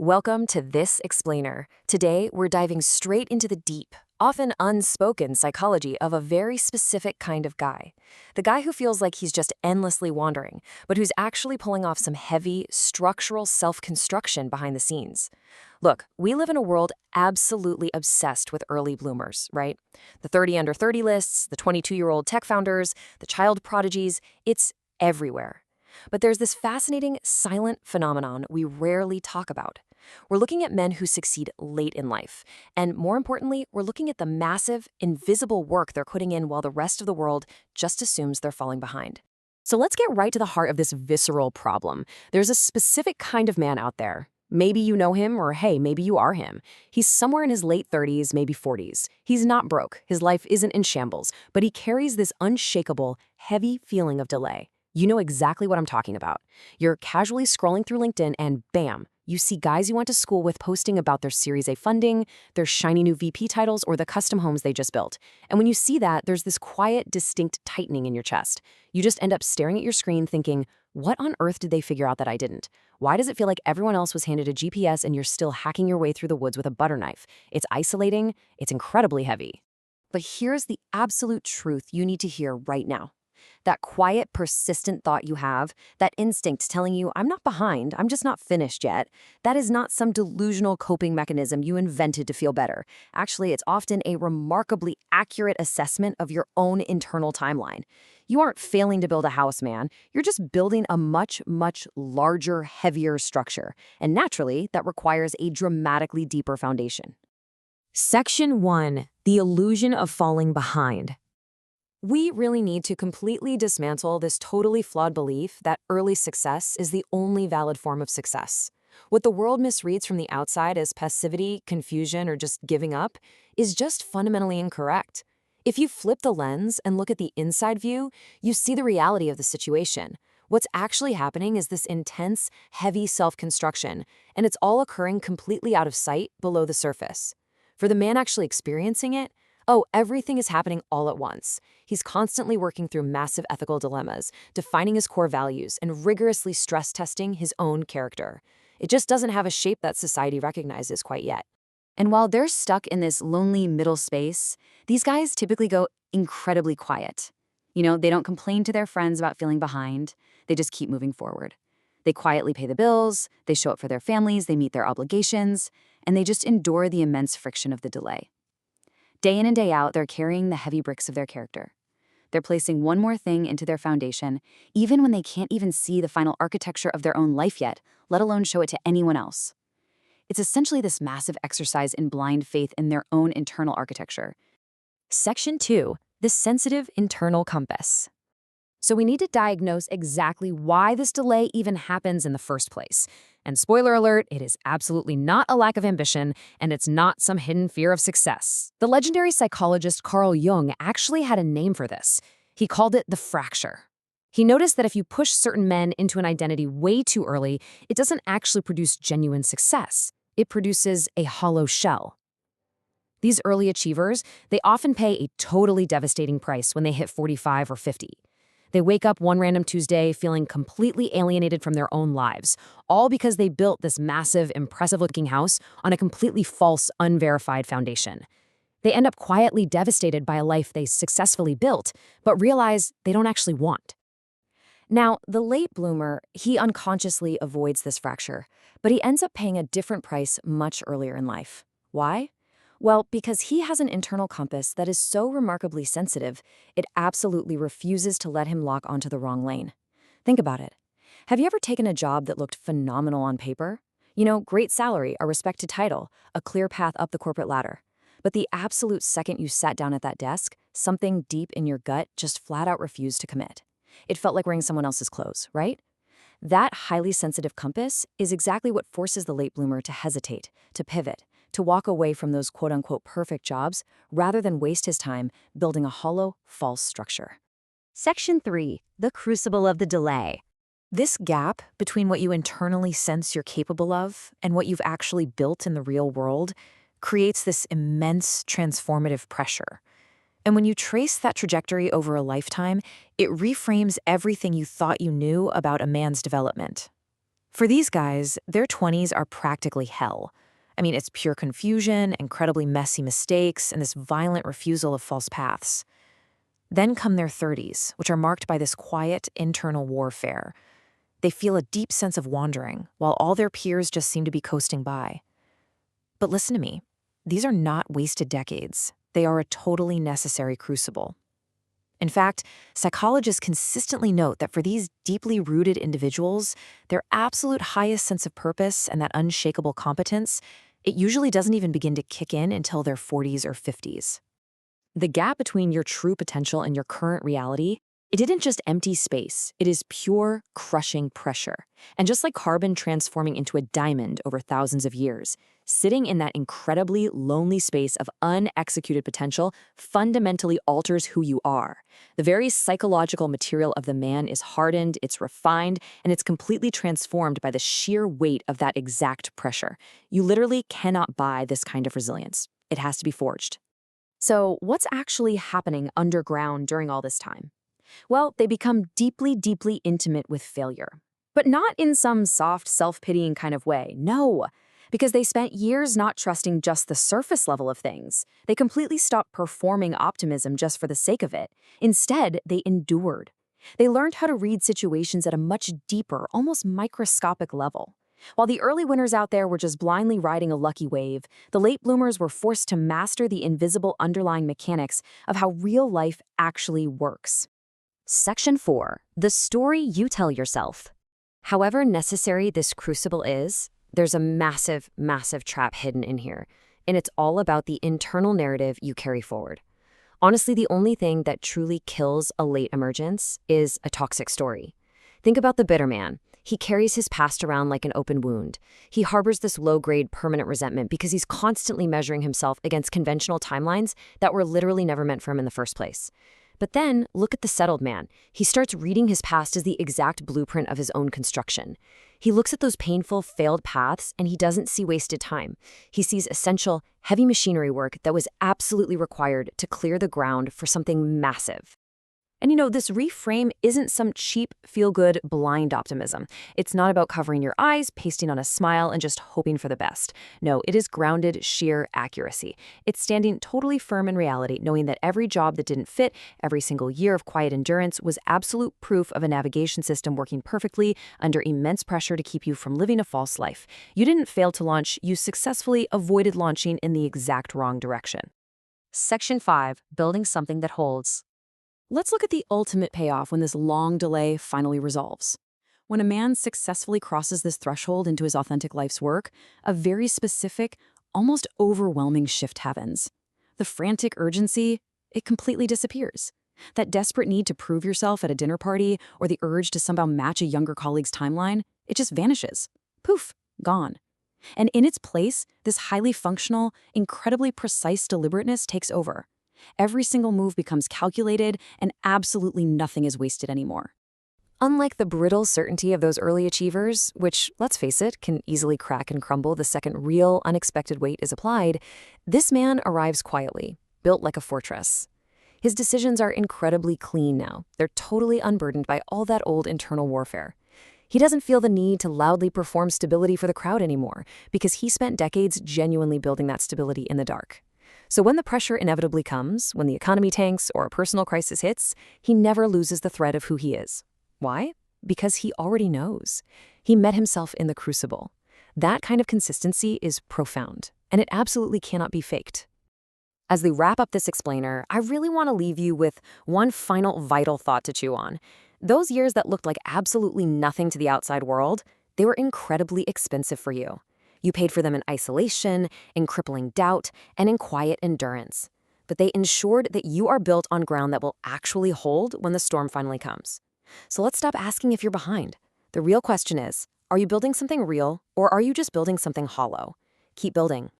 Welcome to This Explainer. Today, we're diving straight into the deep, often unspoken psychology of a very specific kind of guy. The guy who feels like he's just endlessly wandering, but who's actually pulling off some heavy, structural self-construction behind the scenes. Look, we live in a world absolutely obsessed with early bloomers, right? The 30 under 30 lists, the 22-year-old tech founders, the child prodigies, it's everywhere. But there's this fascinating silent phenomenon we rarely talk about. We're looking at men who succeed late in life. And more importantly, we're looking at the massive, invisible work they're putting in while the rest of the world just assumes they're falling behind. So let's get right to the heart of this visceral problem. There's a specific kind of man out there. Maybe you know him, or hey, maybe you are him. He's somewhere in his late 30s, maybe 40s. He's not broke. His life isn't in shambles, but he carries this unshakable, heavy feeling of delay. You know exactly what I'm talking about. You're casually scrolling through LinkedIn and bam, you see guys you went to school with posting about their Series A funding, their shiny new VP titles, or the custom homes they just built. And when you see that, there's this quiet, distinct tightening in your chest. You just end up staring at your screen thinking, what on earth did they figure out that I didn't? Why does it feel like everyone else was handed a GPS and you're still hacking your way through the woods with a butter knife? It's isolating, it's incredibly heavy. But here's the absolute truth you need to hear right now. That quiet, persistent thought you have, that instinct telling you, I'm not behind, I'm just not finished yet, that is not some delusional coping mechanism you invented to feel better. Actually, it's often a remarkably accurate assessment of your own internal timeline. You aren't failing to build a house, man. You're just building a much, much larger, heavier structure. And naturally, that requires a dramatically deeper foundation. Section 1. The illusion of falling behind. We really need to completely dismantle this totally flawed belief that early success is the only valid form of success. What the world misreads from the outside as passivity, confusion, or just giving up is just fundamentally incorrect. If you flip the lens and look at the inside view, you see the reality of the situation. What's actually happening is this intense, heavy self-construction, and it's all occurring completely out of sight below the surface. For the man actually experiencing it, everything is happening all at once. He's constantly working through massive ethical dilemmas, defining his core values, and rigorously stress testing his own character. It just doesn't have a shape that society recognizes quite yet. And while they're stuck in this lonely middle space, these guys typically go incredibly quiet. They don't complain to their friends about feeling behind. They just keep moving forward. They quietly pay the bills, they show up for their families, they meet their obligations, and they just endure the immense friction of the delay. Day in and day out, they're carrying the heavy bricks of their character. They're placing one more thing into their foundation, even when they can't even see the final architecture of their own life yet, let alone show it to anyone else. It's essentially this massive exercise in blind faith in their own internal architecture. Section 2. The sensitive internal compass. So we need to diagnose exactly why this delay even happens in the first place. And spoiler alert, it is absolutely not a lack of ambition, and it's not some hidden fear of success. The legendary psychologist Carl Jung actually had a name for this. He called it the fracture. He noticed that if you push certain men into an identity way too early, it doesn't actually produce genuine success. It produces a hollow shell. These early achievers, they often pay a totally devastating price when they hit 45 or 50. They wake up one random Tuesday feeling completely alienated from their own lives, all because they built this massive, impressive-looking house on a completely false, unverified foundation. They end up quietly devastated by a life they successfully built, but realize they don't actually want. Now, the late bloomer, he unconsciously avoids this fracture, but he ends up paying a different price much earlier in life. Why? Well, because he has an internal compass that is so remarkably sensitive, it absolutely refuses to let him lock onto the wrong lane. Think about it. Have you ever taken a job that looked phenomenal on paper? Great salary, a respected title, a clear path up the corporate ladder. But the absolute second you sat down at that desk, something deep in your gut just flat out refused to commit. It felt like wearing someone else's clothes, right? That highly sensitive compass is exactly what forces the late bloomer to hesitate, to pivot, to walk away from those quote-unquote perfect jobs rather than waste his time building a hollow, false structure. Section 3. The crucible of the delay. This gap between what you internally sense you're capable of and what you've actually built in the real world creates this immense transformative pressure. And when you trace that trajectory over a lifetime, it reframes everything you thought you knew about a man's development. For these guys, their 20s are practically hell. I mean, it's pure confusion, incredibly messy mistakes, and this violent refusal of false paths. Then come their 30s, which are marked by this quiet internal warfare. They feel a deep sense of wandering, while all their peers just seem to be coasting by. But listen to me, these are not wasted decades. They are a totally necessary crucible. In fact, psychologists consistently note that for these deeply rooted individuals, their absolute highest sense of purpose and that unshakable competence, it usually doesn't even begin to kick in until their 40s or 50s. The gap between your true potential and your current reality, it didn't just empty space, it is pure, crushing pressure. And just like carbon transforming into a diamond over thousands of years, sitting in that incredibly lonely space of unexecuted potential fundamentally alters who you are. The very psychological material of the man is hardened, it's refined, and it's completely transformed by the sheer weight of that exact pressure. You literally cannot buy this kind of resilience. It has to be forged. So, what's actually happening underground during all this time? Well, they become deeply, deeply intimate with failure. But not in some soft, self-pitying kind of way, no. Because they spent years not trusting just the surface level of things. They completely stopped performing optimism just for the sake of it. Instead, they endured. They learned how to read situations at a much deeper, almost microscopic level. While the early winners out there were just blindly riding a lucky wave, the late bloomers were forced to master the invisible underlying mechanics of how real life actually works. Section 4. The story you tell yourself. However necessary this crucible is, there's a massive, massive trap hidden in here, and it's all about the internal narrative you carry forward. Honestly, the only thing that truly kills a late emergence is a toxic story. Think about the bitter man. He carries his past around like an open wound. He harbors this low-grade permanent resentment because he's constantly measuring himself against conventional timelines that were literally never meant for him in the first place. But then, look at the settled man. He starts reading his past as the exact blueprint of his own construction. He looks at those painful, failed paths, and he doesn't see wasted time. He sees essential, heavy machinery work that was absolutely required to clear the ground for something massive. And this reframe isn't some cheap, feel-good, blind optimism. It's not about covering your eyes, pasting on a smile, and just hoping for the best. No, it is grounded, sheer accuracy. It's standing totally firm in reality, knowing that every job that didn't fit, every single year of quiet endurance was absolute proof of a navigation system working perfectly under immense pressure to keep you from living a false life. You didn't fail to launch, you successfully avoided launching in the exact wrong direction. Section 5. Building something that holds. Let's look at the ultimate payoff when this long delay finally resolves. When a man successfully crosses this threshold into his authentic life's work, a very specific, almost overwhelming shift happens. The frantic urgency, it completely disappears. That desperate need to prove yourself at a dinner party or the urge to somehow match a younger colleague's timeline, it just vanishes. Poof, gone. And in its place, this highly functional, incredibly precise deliberateness takes over. Every single move becomes calculated, and absolutely nothing is wasted anymore. Unlike the brittle certainty of those early achievers, which, let's face it, can easily crack and crumble the second real, unexpected weight is applied, this man arrives quietly, built like a fortress. His decisions are incredibly clean now. They're totally unburdened by all that old internal warfare. He doesn't feel the need to loudly perform stability for the crowd anymore, because he spent decades genuinely building that stability in the dark. So when the pressure inevitably comes, when the economy tanks or a personal crisis hits, he never loses the thread of who he is. Why? Because he already knows. He met himself in the crucible. That kind of consistency is profound, and it absolutely cannot be faked. As we wrap up this explainer, I really want to leave you with one final vital thought to chew on. Those years that looked like absolutely nothing to the outside world, they were incredibly expensive for you. You paid for them in isolation, in crippling doubt, and in quiet endurance. But they ensured that you are built on ground that will actually hold when the storm finally comes. So let's stop asking if you're behind. The real question is, are you building something real, or are you just building something hollow? Keep building,